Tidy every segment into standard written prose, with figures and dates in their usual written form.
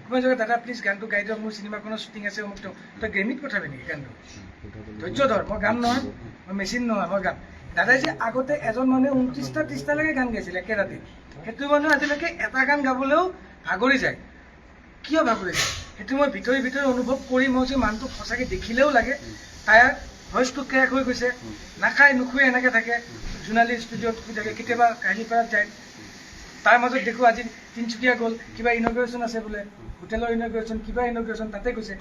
মই যে দাদা প্লিজ গানটো গাই দিয়ক, মোৰ চিনেমাখনৰ শ্বুটিং আছে, অমুক তই গেমিত পঠাবি নেকি গানটো? ধৈৰ্য ধৰ, মই গান নহয়, মই মেচিন নহয়, মই গান। দাদাই যে আগতে এজন মানুহে 29টা 30টালৈকে গান গাইছিলে একে ৰাতি, সেইটো মানুহ আজিলৈকে এটা গান গাবলৈও ভাগৰি যায়। কিয় ভাগৰি যায়? সেইটো মই ভিতৰি ভিতৰি অনুভৱ কৰি মই যে মানুহটোক সঁচাকৈ দেখিলেও লাগে, তাইৰ ভইচটো ক্ৰেক হৈ গৈছে, নাখায় নুখুৱে এনেকৈ থাকে, জোনালী ষ্টুডিঅ'ত শুই থাকে, কেতিয়াবা কাহিলীপাৰাত যায়। তাৰ মাজত দেখোঁ আজি তিনিচুকীয়া গ'ল, কিবা ইনগ্ৰেশ্যন আছে বোলে, হোটেলৰ ইনগ্ৰেশ্যন, কিবা ইনগ্ৰেশ্যন, তাতে গৈছে।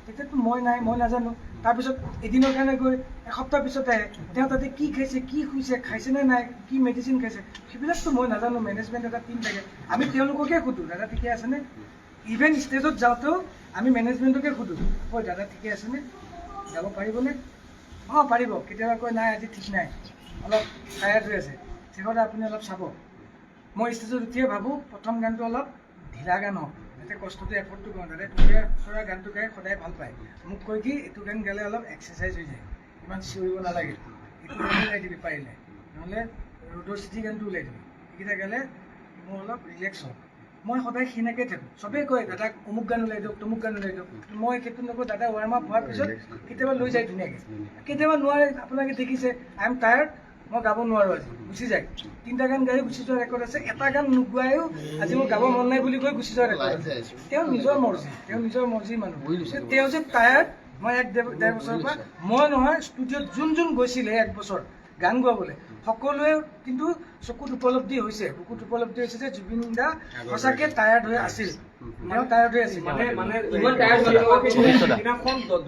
তেতিয়াতো মই নাই, মই নাজানো। তাৰপিছত এদিনৰ কাৰণে গৈ এসপ্তাহ পিছত আহে, তেওঁ তাতে কি খাইছে, কি শুইছে, খাইছেনে নাই, কি মেডিচিন খাইছে, সেইবিলাকতো মই নাজানো। মেনেজমেণ্ট এটা টিম থাকে, আমি তেওঁলোককে সোধোঁ দাদা ঠিকে আছেনে। ইভেন ষ্টেজত যাওঁতেও আমি মেনেজমেণ্টকে সোধোঁ, ঐ দাদা ঠিকে আছেনে, যাব পাৰিবনে? অঁ পাৰিব। কেতিয়াবা কয় নাই আজি ঠিক নাই, অলপ টায়াৰ্ড হৈ আছে, শেষত আপুনি অলপ চাব। মই ষ্টেজত উঠিয়ে ভাবোঁ প্ৰথম গানটো অলপ ঢিলা গান হওক, যাতে কষ্টটো এফৰ্টটো কৰোঁ। দাদা তেতিয়া পৰা গানটো গাই সদায় ভাল পায়, মোক কয় কি এইটো গান গালে অলপ এক্সাৰচাইজ হৈ যায়, ইমান চিঞৰিব নালাগে, এইটো গান ওলাই দিবি পাৰিলে, নহ'লে ৰ'দৰ চিঠি গানটো ওলাই দিবি, এইকেইটা গালে মোৰ অলপ ৰিলেক্স হয়। মই সদায় সেনেকৈ থাকোঁ। চবেই কয় দাদাক অমুক গান ওলাই দিয়ক, তমুক গান ওলাই দিয়ক, মই সেইটো নকৰোঁ। দাদা ৱাৰ্ম আপ হোৱাৰ পিছত কেতিয়াবা লৈ যায় ধুনীয়াকৈ, কেতিয়াবা নোৱাৰে। আপোনালোকে দেখিছে আই এম টায়াৰ্ড, মই গাব নোৱাৰোঁ আজি, গুচি যায়। 3টা গান গাই গুচি যোৱা ৰেকৰ্ড আছে, এটা গান নোগোৱায়ো আজি মোৰ গাব মন নাই বুলি কৈ গুচি যোৱা ৰেকৰ্ড আছে। তেওঁ নিজৰ মৰ্জি, তেওঁ নিজৰ মৰ্জি মানুহ। তেওঁ যে টায়াৰ্ড, মই 1-1.5 বছৰৰ পৰা, মই নহয় ষ্টুডিঅ'ত যোন গৈছিলে 1 বছৰ গান গোৱাবলৈ, সকলোৱে কিন্তু চকুত উপলব্ধি হৈছে যে জুবিন দা সঁচাকৈ টায়াৰ্ড হৈ আছিল, তেওঁ টায়াৰ্ড হৈ আছিল। মানে ইমান টায়াৰ্ড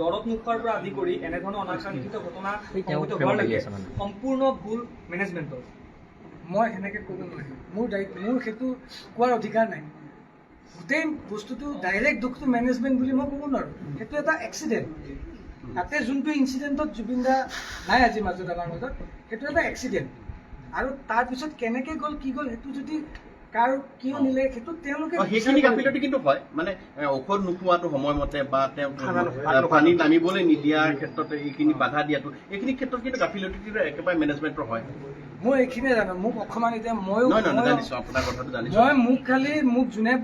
দৰৱ মুখৰ পৰা আদি কৰি এনেধৰণৰ অনাকাংক্ষিত ঘটনা সংঘটিত হোৱালৈকে সম্পূৰ্ণ ভুল মেনেজমেণ্টৰ। মই সেনেকৈ ক'ব নোৱাৰিম, মোৰ সেইটো কোৱাৰ অধিকাৰ নাই। গোটেই বস্তুটো ডাইৰেক্ট দুখটো মেনেজমেণ্ট বুলি মই ক'ব নোৱাৰোঁ, সেইটো এটা এক্সিডেণ্ট। তাতে যোনটো ইনচিডেণ্টত জুবিন দা নাই আজি মাজত আমাৰ মাজত, সেইটো এটা এক্সিডেণ্ট। আৰু তাৰপিছত কেনেকৈ গ'ল কি গ'ল সেইটো যদি কাৰ কিয় নিলে সেইটো তেওঁলোকে সেইখিনি গাফিলতি কিন্তু হয়, মানে ঔষধ নোখোৱাটো সময়মতে বা তেওঁ পানী নামিবলৈ নিদিয়াৰ ক্ষেত্ৰত এইখিনি বাধা দিয়াটো, এইখিনি ক্ষেত্ৰত কিন্তু গাফিলতি একেবাৰে মেনেজমেণ্টৰ হয়। মই এইখিনিয়ে জানো, মোক অকণমান এতিয়া ময়ো জানিছোঁ আপোনাৰ কথাটো জানিছোঁ। মোক যোনে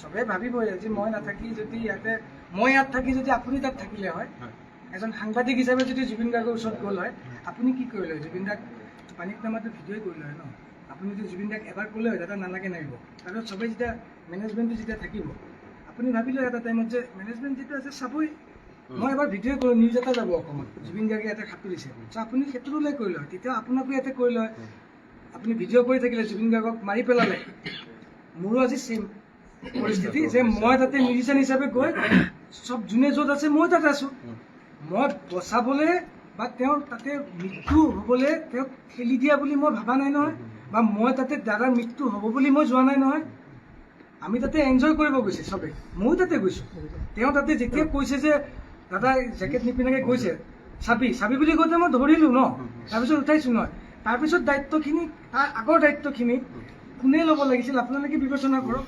চবেই ভাবিবই যে মই নাথাকি যদি মই ইয়াত থাকি যদি আপুনি তাত থাকিলে হয়, এজন সাংবাদিক হিচাপে যদি জুবিন গাৰ্গৰ ওচৰত গ'ল হয়, আপুনি কি কৰিলে হয়? জুবিন দাক পানীত নামাটো ভিডিঅ'ই কৰিলে হয় ন। আপুনি যদি জুবিন দাক এবাৰ ক'লে হয় দাদা নালাগে নামিব, তাৰপিছত চবেই যেতিয়া মেনেজমেণ্টটো যেতিয়া থাকিব, আপুনি ভাবিলে এটা টাইমত যে মেনেজমেণ্ট যিটো আছে চাবই। মই এবাৰ ভিডিঅ' কৰোঁ, নিউজ এটা যাব অসমত, জুবিন গাৰ্গে ইয়াতে সাঁতুৰিছে, চ' আপুনি সেইটোতো লৈ কৰিলে হয়, তেতিয়া আপোনাকো ইয়াতে কৰিলে হয়। আপুনি ভিডিঅ' কৰি থাকিলে, জুবিন গাৰ্গক মাৰি পেলালে। মোৰো আজি চেম পৰিস্থিতি যে মই তাতে মিউজিচিয়ান হিচাপে গৈ চব যোনে য'ত আছে মই তাতে আছোঁ। মই বচাবলৈ বা তেওঁৰ তাতে মৃত্যু হ'বলৈ তেওঁক ঠেলি দিয়া বুলি মই ভবা নাই নহয়, বা মই তাতে দাদাৰ মৃত্যু হ'ব বুলি মই যোৱা নাই নহয়। আমি তাতে এনজয় কৰিব গৈছে চবেই, ময়ো তাতে গৈছোঁ। তেওঁ তাতে যেতিয়া কৈছে যে দাদা জেকেট নিপিন্ধাকৈ গৈছে, চাবি বুলি কওঁতে মই ধৰিলোঁ ন, তাৰপিছত উঠাইছোঁ নহয়। তাৰপিছত দায়িত্বখিনি, তাৰ আগৰ দায়িত্বখিনি কোনে ল'ব লাগিছিল আপোনালোকে বিবেচনা কৰক।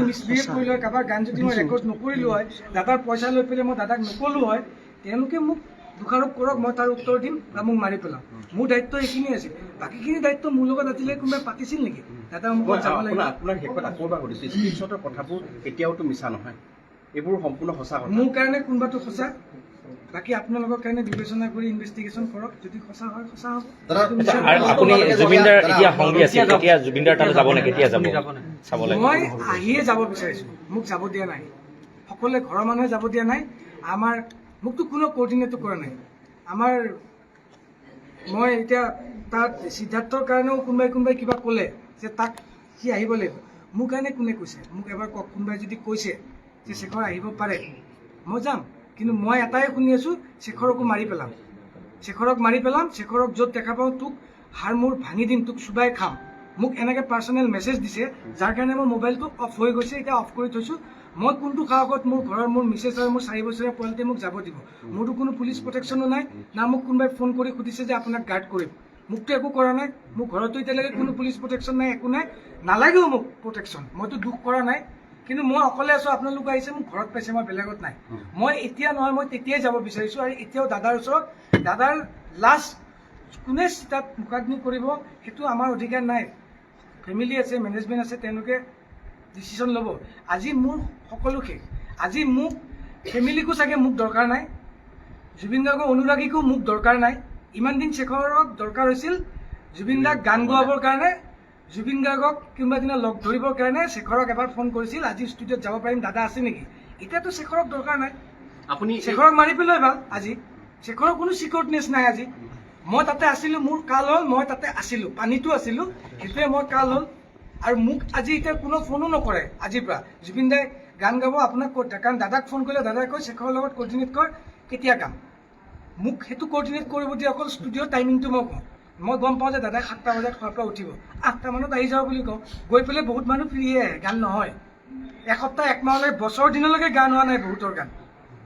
মিছবিহেভ কৰিলোঁ হয়, কাৰোবাৰ গান যদি মই ৰেকৰ্ড নকৰিলোঁ হয়, দাদাৰ পইচা লৈ পেলাই মই দাদাক নক'লোঁ হয়, তেওঁলোকে মোক দোষাৰোপ কৰক, মই তাৰ উত্তৰ দিম বা মোক মাৰি পেলাম। মোৰ দায়িত্ব এইখিনি আছিল, বাকীখিনি দায়িত্ব মোৰ লগত আছিলে। কোনোবাই পাতিছিল নেকি দাদা মোক যাব লাগিব? আপোনাৰ শেষত আকৌ এবাৰ সুধিছোঁ, স্ক্ৰীনশ্বটৰ কথাবোৰ এতিয়াওতো মিছা নহয়, এইবোৰ সম্পূৰ্ণ সঁচা কথা। মোৰ কাৰণে কোনোবাটো সঁচা, বাকী আপোনালোকৰ কাৰণে বিবেচনা কৰি ইনভেষ্টিগেশ্যন কৰক, যদি সঁচা হয় সঁচা হ'ব। আপুনি জুবিনদাৰ এতিয়া সংগী আছিল, এতিয়া জুবিনদাৰ তালৈ যাব নে কেতিয়া যাব চাবলৈ? মই আহিয়ে যাব বিচাৰিছোঁ, মোক যাব দিয়া নাই, সকলোৱে ঘৰৰ মানুহে যাব দিয়া নাই। মোকতো কোনো কৰ্ডিনেটো কৰা নাই। মই এতিয়া তাত সিদ্ধাৰ্থৰ কাৰণেও কোনোবাই কিবা ক'লে যে তাক সি আহিব লাগিব, মোৰ কাৰণে কোনে কৈছে? মোক এবাৰ কওক, কোনোবাই যদি কৈছে যে শেখৰ আহিব পাৰে, মই যাম। কিন্তু মই এটাই শুনি আছোঁ, শেখৰকো মাৰি পেলাম, শেখৰক য'ত দেখা পাওঁ তোক হাৰ মূৰ ভাঙি দিম, তোক চুবাই খাম। মোক এনেকৈ পাৰ্চনেল মেছেজ দিছে, যাৰ কাৰণে মোৰ মোবাইলটো অফ হৈ গৈছে, এতিয়া অফ কৰি থৈছোঁ। মই কোনটো সাহসত মোৰ ঘৰৰ মোৰ মিছেছ আৰু মোৰ 4 বছৰীয়া পোৱালিটোৱে মোক যাব দিব? মোৰতো কোনো পুলিচ প্ৰটেকশ্যনো নাই, না মোক কোনোবাই ফোন কৰি সুধিছে যে আপোনাক গাৰ্ড কৰিম, মোকতো একো কৰা নাই। মোৰ ঘৰতো এতিয়ালৈকে কোনো পুলিচ প্ৰটেকশ্যন নাই, একো নাই, নালাগেও মোক প্ৰটেকশ্যন। মইতো দুখ কৰা নাই, কিন্তু মই অকলে আছোঁ। আপোনালোক আহিছে, মোক ঘৰত পাইছে, মই বেলেগত নাই। মই এতিয়া নহয়, মই তেতিয়াই যাব বিচাৰিছোঁ। আৰু এতিয়াও দাদাৰ ওচৰত, দাদাৰ লাষ্ট কোনে তাত মুখাগ্নি কৰিব সেইটো আমাৰ অধিকাৰ নাই। ফেমিলি আছে, মেনেজমেণ্ট আছে, তেওঁলোকে ডিচিশ্যন ল'ব। আজি মোৰ সকলো শেষ। আজি মোক ফেমিলিকো চাগে মোক দৰকাৰ নাই, জুবিন গাৰ্গৰ অনুৰাগীকো মোক দৰকাৰ নাই। ইমান দিন শেখৰক দৰকাৰ হৈছিল জুবিন দাক গান গোৱাবৰ কাৰণে, জুবিন গাৰ্গক কোনোবা দিনা লগ ধৰিবৰ কাৰণে শেখৰক এবাৰ ফোন কৰিছিল, আজি ষ্টুডিঅ'ত যাব পাৰিম দাদা আছে নেকি। এতিয়াতো শেখৰক দৰকাৰ নাই, আপুনি শেখৰক মাৰি পেলোৱাই ভাল। আজি শেখৰৰ কোনো চিকিউৰিটনেছ নাই। আজি মই তাতে আছিলোঁ, মোৰ কাল হ'ল, মই তাতে আছিলোঁ, পানীতো আছিলোঁ, সেইটোৱে মোৰ কাল হ'ল। আৰু মোক আজি এতিয়া কোনো ফোনো নকৰে আজিৰ পৰা জুবিন দাই গান গাব আপোনাক ক'ত, কাৰণ দাদাক ফোন কৰিলে দাদাই কয় শেখৰৰ লগত কৰ্ডিনেট কৰ, কেতিয়া গাম। মোক সেইটো কৰ্ডিনেট কৰিব দিয়ে অকল ষ্টুডিঅ'ৰ টাইমিংটো মই কওঁ। মই গম পাওঁ যে দাদাই 7টা বজাত খোৱাৰ পৰা উঠিব, 8টা মানত আহি যাওঁ বুলি কওঁ। গৈ পেলাই বহুত মানুহ ফ্ৰীয়ে আহে, গান নহয়। এসপ্তাহ একমাহলৈ বছৰ দিনলৈকে গান হোৱা নাই বহুতৰ গান।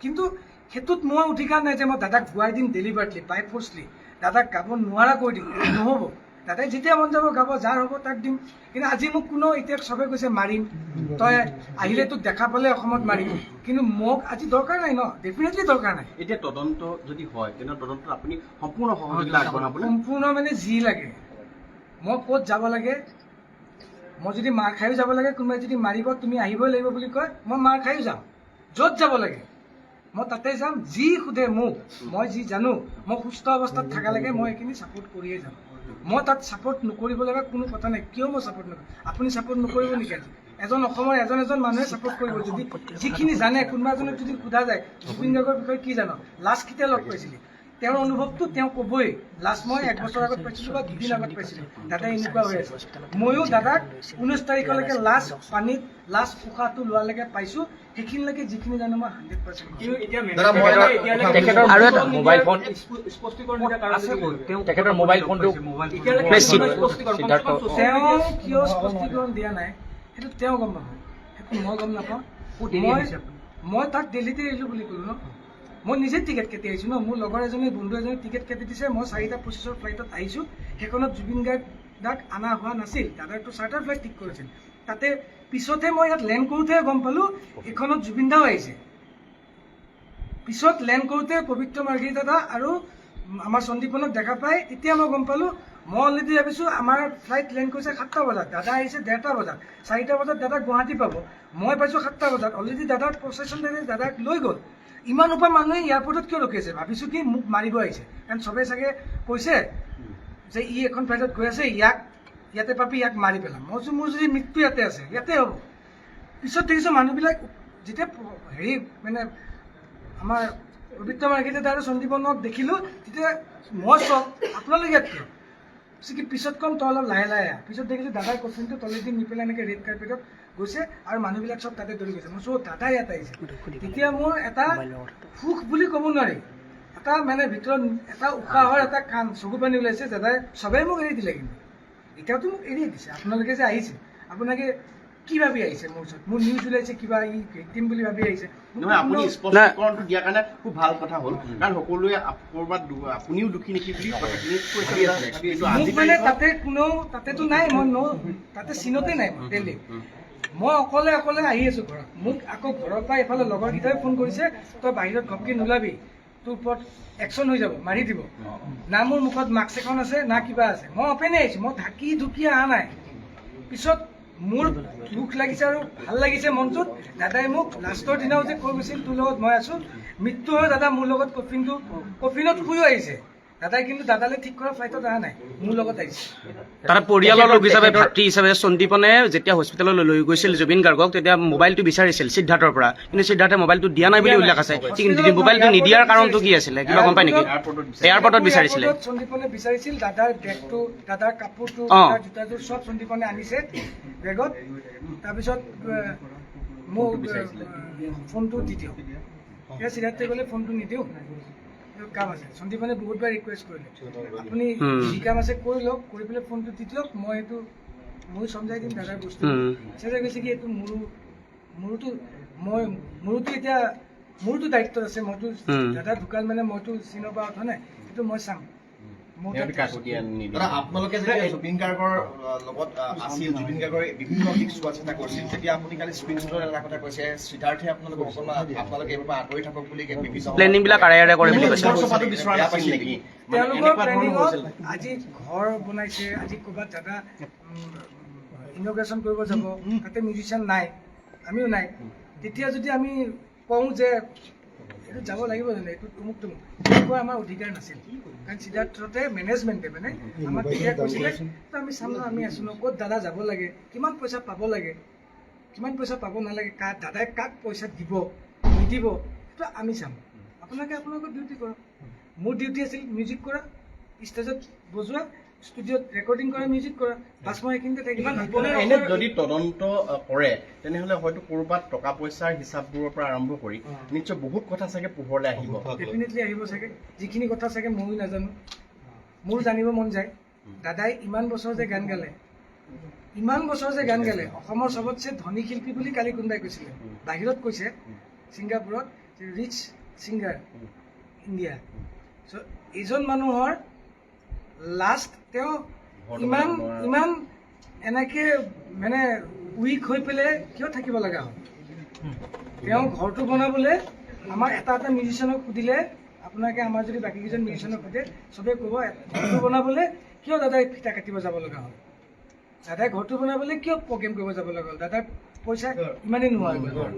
কিন্তু সেইটোত মই অধিকাৰ নাই যে মই দাদাক গোৱাই দিম ডেলিভাৰ্টলি বাই ফৰ্চলি, দাদাক গাব নোৱাৰা কৈ দিম, নহ'ব। দাদাই যেতিয়া মন যাব গাব, যাৰ হ'ব তাক দিম। কিন্তু আজি মোক কোনো এতিয়া চবে কৈছে মাৰিম, তই আহিলে তোক দেখা পালে অসমত মাৰিম, কিন্তু মোক আজি দৰকাৰ নাই ন, ডেফিনেটলি দৰকাৰ নাই। এতিয়া তদন্ত যদি হয় তেনে তদন্তত আপুনি সম্পূৰ্ণ সহযোগিতা আগবঢ়াব। সম্পূৰ্ণ মানে যি লাগে, মই ক'ত যাব লাগে, মই যদি মাৰ খায়ো যাব লাগে, কোনোবাই যদি মাৰিব তুমি আহিবই লাগিব বুলি কয়, মই মাৰ খায়ো যাম। য'ত যাব লাগে মই তাতে যাম। যি সোধে মোক, মই যি জানো, মই সুস্থ অৱস্থাত থকা লাগে মই এইখিনি ছাপোৰ্ট কৰিয়ে যাম। মই তাত ছাপোৰ্ট নকৰিব লগা কোনো কথা নাই। কিয় মই ছাপোৰ্ট নকৰিম? আপুনি ছাপোৰ্ট নকৰিব নেকি? আজি এজন অসমৰ এজন মানুহে ছাপোৰ্ট কৰিব যদি যিখিনি জানে। কোনোবা এজনক যদি সোধা যায় জুবিন গাৰ্গৰ বিষয়ে কি জানো, লাষ্ট কেতিয়া লগ পাইছিলি, তেওঁৰ অনুভৱটো তেওঁ ক'বই। লাষ্ট মই 1 বছৰ আগত পাইছিলোঁ বা 2 দিন আগত পাইছিলোঁ, দাদাই এনেকুৱা হৈ আছে। ময়ো দাদাক 19 তাৰিখলৈকে লাষ্ট পানীত লাষ্ট উশাহটো লোৱালৈকে পাইছোঁ। সেইখিনিলৈকে যিখিনি জানো মই 100%। কিন্তু এতিয়া দাদা, মই এটা- তেখেতৰ আৰু এটা মোবাইল ফোন স্পষ্টীকৰণ দিয়া কাৰণ আছে ক'ত? তেখেতৰ মোবাইল ফোনটো এতিয়ালৈকে প্ৰেছ চিট স্পষ্টীকৰণ তেওঁ কিয় স্পষ্টীকৰণ দিয়া নাই সেইটো তেওঁ গম নাপাওঁ, সেইটো মই গম নাপাওঁ। মই তাক দিল্লীতে আহিলোঁ বুলি ক'লোঁ ন। মই নিজে টিকেট কাটি আহিছোঁ ন। মোৰ লগৰ এজনে বন্ধু এজনে টিকেট কাটি দিছে, মই 4:25 ফ্লাইটত আহিছোঁ। সেইখনত জুবিন গাৰ্গক অনা হোৱা নাছিল, দাদাৰটো চাৰ্টাৰ ফ্লাইট ঠিক কৰিছিল। তাতে পিছতহে মই ইয়াত লেণ্ড কৰোঁতেহে গম পালোঁ এইখনত জুবিন দাও আহিছে। পিছত লেণ্ড কৰোঁতে পবিত্ৰ মাৰ্ঘী দাদা আৰু আমাৰ সন্দীপনক দেখা পাই এতিয়া মই গম পালোঁ। মই অলৰেডি ভাবিছোঁ আমাৰ ফ্লাইট লেণ্ড কৰিছে 7টা বজাত, দাদা আহিছে 1:30 বজাত, 4টা বজাত দাদা গুৱাহাটী পাব। মই পাইছোঁ 7টা বজাত, অলৰেডি দাদাৰ প্ৰচেছন দাদাক লৈ গ'ল। ইমান সোপা মানুহে এয়াৰপৰ্টত কিয় ৰখি আছে? ভাবিছোঁ কি মোক মাৰিব আহিছে, কাৰণ চবেই চাগে কৈছে যে ই এখন ফ্লাইটত গৈ আছে, ইয়াতে পাবি, ইয়াক মাৰি পেলাম। মই কৈছোঁ মোৰ যদি মৃত্যু ইয়াতে আছে, ইয়াতে হ'ব। পিছত দেখিছোঁ মানুহবিলাক যেতিয়া হেৰি মানে আমাৰ পবিত্ৰ মাৰ্ঘী দাদা আৰু সন্দীপনক দেখিলোঁ, তেতিয়া মই চব আপোনালোকে ইয়াত কিয়? কি পিছত ক'ম তই অলপ লাহে লাহে আহ। পিছত দেখিছোঁ দাদাৰ কফিনটো তলেদি নি পেলাই এনেকৈ ৰেড কাৰ্পেটত গৈছে আৰু মানুহবিলাক চব তাতে দৌৰি গৈছে। মই চব দাদা ইয়াত আহিছে। তেতিয়া মোৰ এটা সুখ বুলি ক'ব নোৱাৰি, এটা মানে ভিতৰত এটা উশাহৰ এটা কাণ চকু পানী ওলাইছে। দাদাই চবেই মোক এৰি দিলে, কিন্তু এতিয়াতো মোক এৰি দিছে। আপোনালোকে যে আহিছে, আপোনালোকে কি ভাবি আহিছে? মোৰ ওচৰত মোৰ নিউজ ওলাইছে কিবা ই ভিক্টিম বুলি ভাবি আহিছে। নহয়, আপুনি স্পষ্টীকৰণটো দিয়াৰ কাৰণে খুব ভাল কথা হ'ল, কাৰণ সকলোৱে ক'ৰবাত আপুনিও দুখী নেকি বুলি কথাখিনি কৈ আছিলে। কিন্তু মোক আজি মানে তাতে কোনেও তাতেতো নাই, মই তাতে চিনতে নাই মই দিল্লী। মই অকলে আহি আছোঁ ঘৰত। মোক আকৌ ঘৰৰ পৰা এইফালে লগৰকেইটাই ফোন কৰিছে, তই বাহিৰত ঘপকৈ নোলাবি, তোৰ ওপৰত একশ্যন হৈ যাব, মাৰি দিব। না মোৰ মুখত মাস্ক এখন আছে না কিবা আছে, মই অপেনে আহিছোঁ, মই ঢাকি ঢুকি অহা নাই। পিছত মোৰ দুখ লাগিছে আৰু ভাল লাগিছে মনটোত। দাদাই মোক লাষ্টৰ দিনাও যে কৈ গৈছিল তোৰ লগত মই আছোঁ, মৃত্যু হয় দাদা মোৰ লগত কফিনত শুইও আহিছে দাদাই, কিন্তু দাদালে ঠিক কৰা ফ্লাইটত অহা নাই, মোৰ লগত আহিছে। তাৰ পৰিয়ালৰ লোক হিচাপে ভাতৃ হিচাপে সন্দীপনে যেতিয়া হস্পিটেললৈ লৈ গৈছিল জুবিন গাৰ্গক, তেতিয়া মোবাইলটো বিচাৰিছিল সিদ্ধাৰ্থৰ পৰা, কিন্তু সিদ্ধাৰ্থে মোবাইলটো দিয়া নাই বুলি উল্লেখ আছে। মোবাইলটো নিদিয়াৰ কাৰণটো কি আছিলে, কিবা গম পায় নেকি? এয়াৰপৰ্টত বিচাৰিছিলে। সন্দীপনে বিচাৰিছিল দাদাৰ বেগটো, দাদাৰ কাপোৰটো, দাদাৰ জোতাযোৰ চব সন্দীপনে আনিছে বেগত। তাৰপিছত মোক ফোনটো দি দিয়ক। এতিয়া সিদ্ধাৰ্থে ক'লে ফোনটো নিদিওঁ, কাম আছে। সন্দীপনে বহুতবাৰ ৰিকুৱেষ্ট কৰিলে, আপুনি যি কাম আছে কৰি লওক, কৰি পেলাই ফোনটো দি দিয়ক, মই এইটো মই চমজাই দিম দাদাৰ বস্তু। চেষ্টা কৈছে কি এইটো মোৰোতো এতিয়া মোৰোতো দায়িত্ব আছে। মইতো দাদা ঢুকাল মানে মইতো চিনৰ পৰা উঠা নাই, সেইটো মই চাম। দাদা, আপোনালোকে যেতিয়া জুবিন গাৰ্গৰ লগত আছিল, জুবিন গাৰ্গৰ বিভিন্ন দিশ চোৱা চিতা কৰিছিল, তেতিয়া আপুনি কালি স্ক্ৰীনশ্বটত এটা কথা কৈছে, সিদ্ধাৰ্থে আপোনালোকক আপোনালোকে এইবাৰ আঁতৰি থাকক বুলি বিভিন্ন প্লেনিং বিলাক আৰে কৰে বুলি কৈছে। তেওঁলোকৰ প্লেনিঙত আজি ঘৰ বনাইছে, আজি ক'ৰবাত দাদা ইনগ্ৰেশ্যন কৰিব যাব, তাতে মিউজিচিয়ান নাই, আমিও নাই, তেতিয়া যদি আমি কওঁ যে এইটো যাব লাগিব জানো, এইটো তুমুক তেনেকুৱা আমাৰ অধিকাৰ নাছিল। কাৰণ সিদ্ধাৰ্থতে মেনেজমেণ্টে মানে আমাক তেতিয়া কৈছিলে আমি চাম ন, আমি আছো ন, ক'ত দাদা যাব লাগে, কিমান পইচা পাব লাগে, কিমান পইচা পাব নালাগে, দাদাই কাক পইচা দিব নিদিব, সেইটো আমি চাম, আপোনালোকৰ ডিউটি কৰক। মোৰ ডিউটি আছিল মিউজিক কৰা, ষ্টেজত বজোৱা, ষ্টুডিঅ'ত ৰেকৰ্ডিং কৰা, মিউজিক কৰা, বাছ মই এইখিনিতে থাকিম। এনে যদি তদন্ত কৰে তেনেহলে হয়তো ক'ৰবাত টকা পইচাৰ হিচাপবোৰৰ পৰা আৰম্ভ কৰি নিশ্চয় বহুত কথা চাগে পোহৰলৈ আহিব। ডেফিনেটলি আহিব চাগে, যিখিনি কথা চাগে ময়ো নাজানো, মোৰ জানিব মন যায়। দাদাই ইমান বছৰ যে গান গালে, অসমৰ চবতছে ধনী শিল্পী বুলি কালি কোনোবাই কৈছিলে, বাহিৰত কৈছে ছিংগাপুৰত, ৰিচ ছিংগাৰ ইণ্ডিয়া। চ' এইজন মানুহৰ লাষ্ট তেওঁ ইমান এনেকে মানে উইক হৈ পেলাই কিয় থাকিব লগা হ'ল? তেওঁ ঘৰটো বনাবলৈ আমাৰ এটা মিউজিচিয়ানক সুধিলে, আপোনালোকে আমাৰ যদি বাকী কেইজন মিউজিচিয়ানক সোধে চবেই ক'ব ঘৰটো বনাবলৈ কিয় দাদাই ফিটা কাটিব যাব লগা হ'ল, দাদাই ঘৰটো বনাবলৈ কিয় প্ৰগ্ৰেম কৰিব যাব লগা হ'ল, দাদাৰ পইচা ইমানেই নোহোৱা হৈ গ'ল।